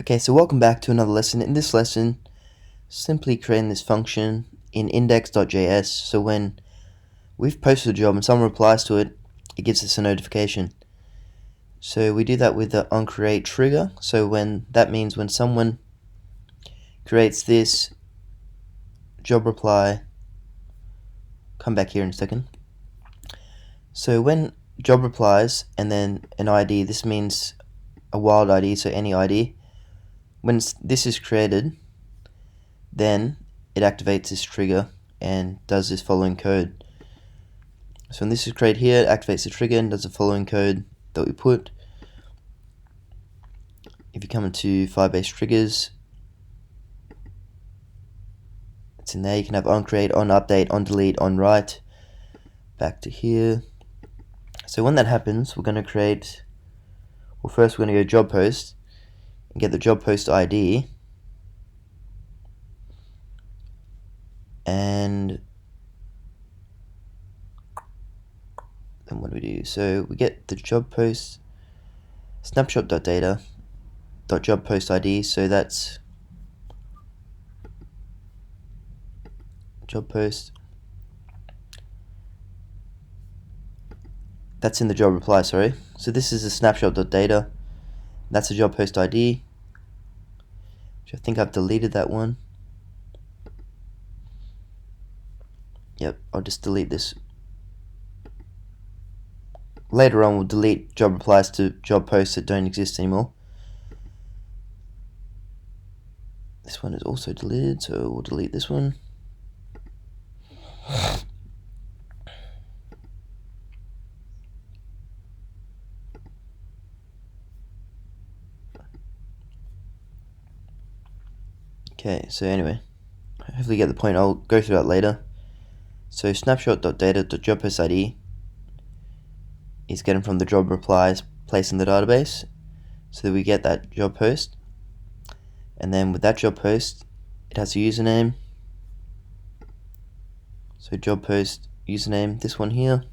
Okay, so welcome back to another lesson. In this lesson, simply creating this function in index.js, so when we've posted a job and someone replies to it, it gives us a notification. So we do that with the onCreate trigger. So that means when someone creates this job reply, come back here in a second. So when job replies and then an ID, this means a wild ID, so any ID. When this is created, then it activates this trigger and does this following code. So when this is created here, it activates the trigger and does the following code that we put. If you come into Firebase triggers, it's in there. You can have onCreate, onUpdate, onDelete, onWrite. Back to here. So when that happens, we're going to create, well, first we're going to go job post and get the job post ID. And then what do we do? So we get the job post snapshot.data.job post ID. So that's job post. That's in the job reply, sorry. So this is a snapshot.data. That's a job post ID, which I think I've deleted that one. Yep, I'll just delete this. Later on, we'll delete job replies to job posts that don't exist anymore. This one is also deleted, so we'll delete this one. Okay, so anyway, hopefully you get the point. I'll go through that later. So snapshot.data.jobPostID is getting from the job replies placed in the database, so that we get that job post. And then with that job post, it has a username. So job post username, this one here.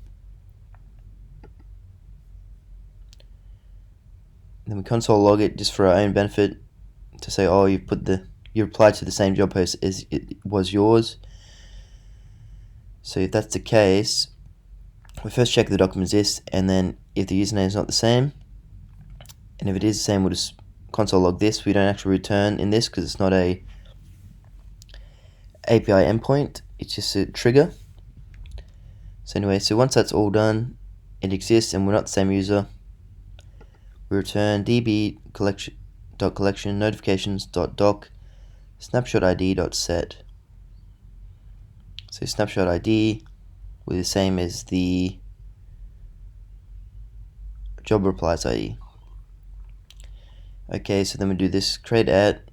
Then we console log it just for our own benefit to say, oh, you replied to the same job post as it was yours. So if that's the case, we first check the document exists, and then if the username is not the same, and if it is the same, we'll just console log this. We don't actually return in this because it's not a API endpoint, it's just a trigger. So anyway, so once that's all done, it exists and we're not the same user, we return db collection notifications.doc snapshot id.set. So snapshot ID will be the same as the job replies ID. Okay, so then we do this create at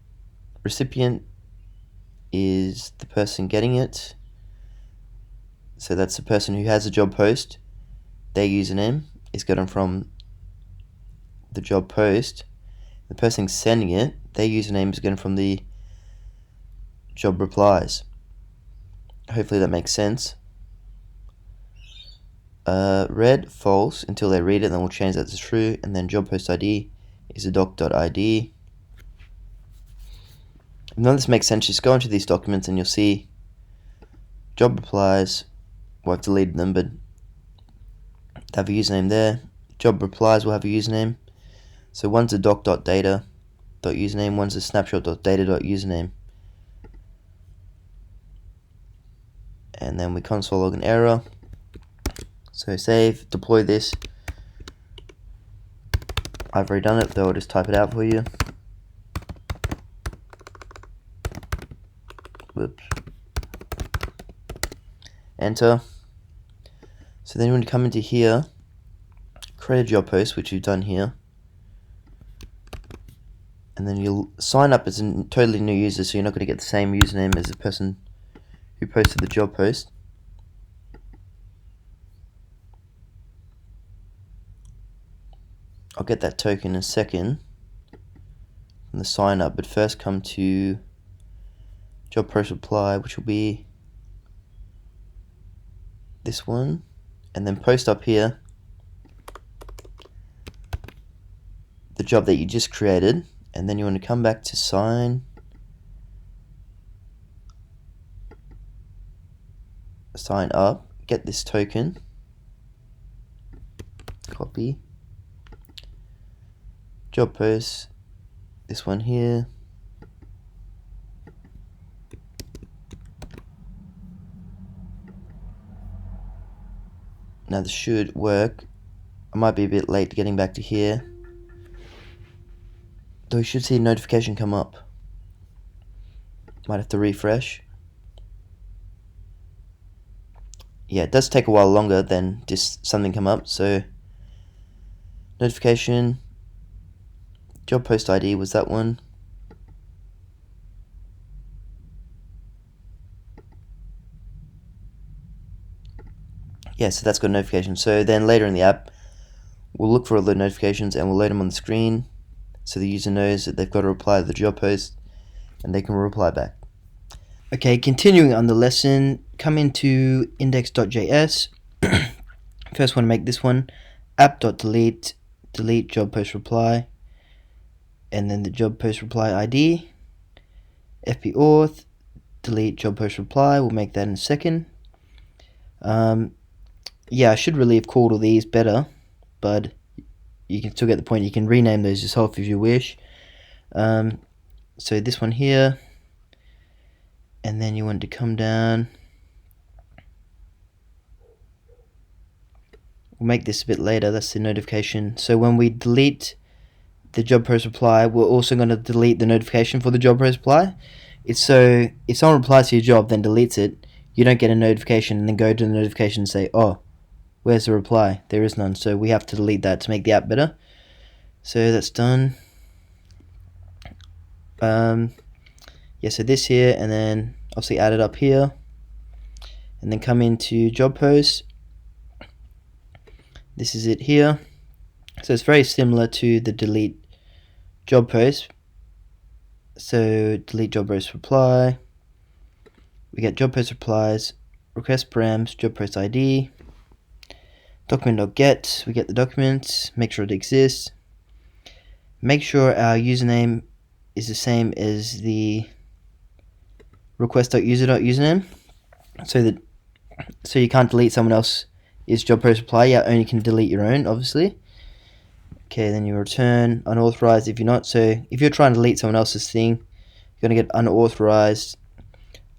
recipient is the person getting it. So that's the person who has a job post. Their username is gotten from the job post. The person sending it, their username is gotten from the job replies. Hopefully that makes sense. Red, false until they read it, then we'll change that to true, and then job post ID is a doc.id. If none of this makes sense, just go into these documents and you'll see job replies, well, I've deleted them, but they have a username there. Job replies will have a username. So one's a doc.data.username, one's a snapshot.data.username. And then we console log an error. So save, deploy this. I've already done it, though I'll just type it out for you. Whoops. Enter. So then when you come into here, create a job post, which you've done here. And then you'll sign up as a totally new user, so you're not going to get the same username as the person who posted the job post. I'll get that token in a second from the sign up, but first come to job post reply, which will be this one, and then post up here the job that you just created, and then you want to come back to sign up, get this token, copy, job post, this one here, now this should work. I might be a bit late getting back to here, though you should see a notification come up. Might have to refresh. Yeah, it does take a while longer than just something come up. So notification, job post ID was that one. Yeah, so that's got a notification. So then later in the app, we'll look for all the notifications and we'll load them on the screen so the user knows that they've got to reply to the job post and they can reply back. Okay, continuing on the lesson, come into index.js. First want to make this one app.delete, delete job post reply, and then the job post reply ID, fp auth, delete job post reply. We'll make that in a second. Yeah, I should really have called all these better, but you can still get the point. You can rename those yourself if you wish. So this one here, and then you want to come down. We'll make this a bit later. That's the notification. So when we delete the job post reply, we're also going to delete the notification for the job post reply. It's so if someone replies to your job then deletes it, you don't get a notification and then go to the notification and say, oh, where's the reply? There is none. So we have to delete that to make the app better. So that's done. Yeah, so this here, and then obviously add it up here, and then come into job post. This is it here. So it's very similar to the delete job post. So delete job post reply. We get job post replies, request params, job post ID, document.get. We get the document, make sure it exists. Make sure our username is the same as the request.user.username, so you can't delete someone else's job post reply. You only can delete your own, obviously. Okay, then you return unauthorized if you're not. So if you're trying to delete someone else's thing, you're going to get unauthorized.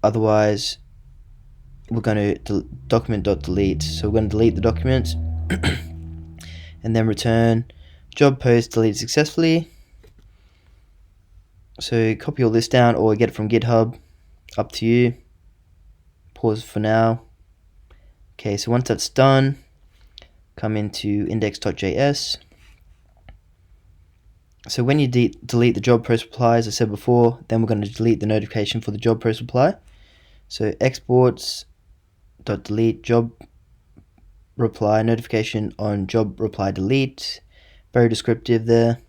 Otherwise, we're going to document.delete. So we're going to delete the document and then return job post deleted successfully. So copy all this down or get it from GitHub, up to you. Pause for now. Okay, so once that's done, come into index.js. So when you delete the job post reply, as I said before, then we're going to delete the notification for the job post reply. So exports.delete job reply notification on job reply delete. Very descriptive there.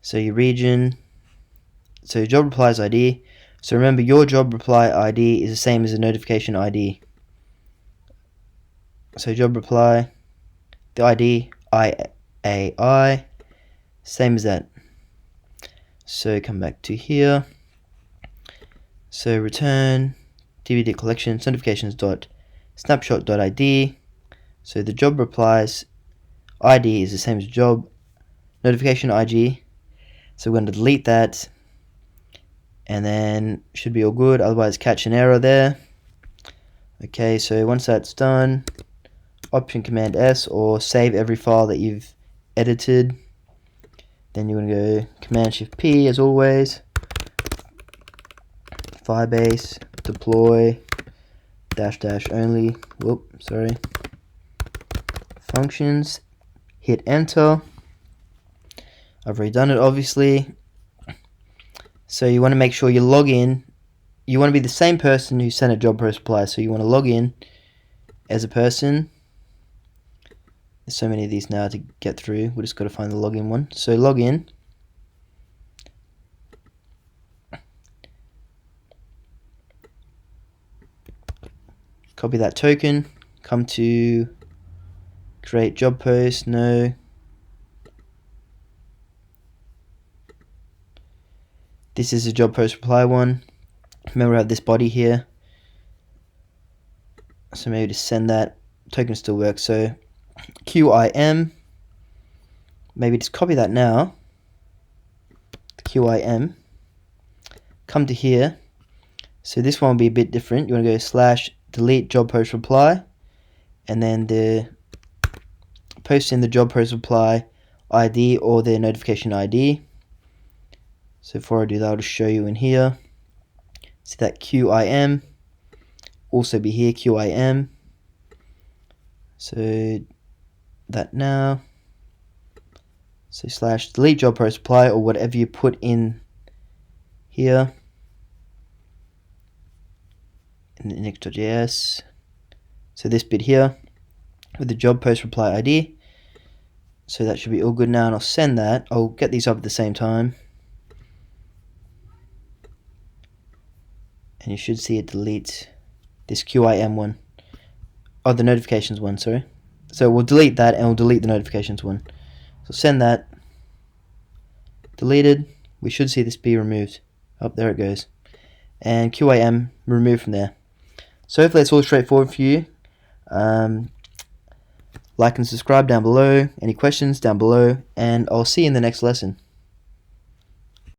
So your region. So job replies ID. So remember, your job reply ID is the same as the notification ID. So job reply, the ID IAI, same as that. So come back to here. So return DVD collection notifications.snapshot.id. So the job replies ID is the same as job notification IG. So we're going to delete that, and then should be all good. Otherwise, catch an error there. Okay, so once that's done, Option Command S or save every file that you've edited. Then you're going to go Command Shift P as always. Firebase deploy -- only. Functions. Hit enter. I've redone it obviously. So you want to make sure you log in. You want to be the same person who sent a job post reply. So you want to log in as a person. There's so many of these now to get through. We just got to find the login one. So log in. Copy that token. Come to create job post. No. This is a job post reply one. Remember, I have this body here, so maybe just send that. Token still works. So QIM, maybe just copy that now. QIM, come to here. So this one will be a bit different. You want to go / delete job post reply, and then the post in the job post reply ID or the notification ID. So before I do that, I'll just show you in here. See that QIM, also be here, QIM. So that now. So / delete job post reply or whatever you put in here in the index.js. So this bit here with the job post reply ID. So that should be all good now, and I'll send that. I'll get these up at the same time. And you should see it delete this QIM one. Oh, the notifications one, sorry. So we'll delete that and we'll delete the notifications one. So send that. Deleted. We should see this be removed. Oh, there it goes. And QIM removed from there. So hopefully it's all straightforward for you. Like and subscribe down below. Any questions down below. And I'll see you in the next lesson.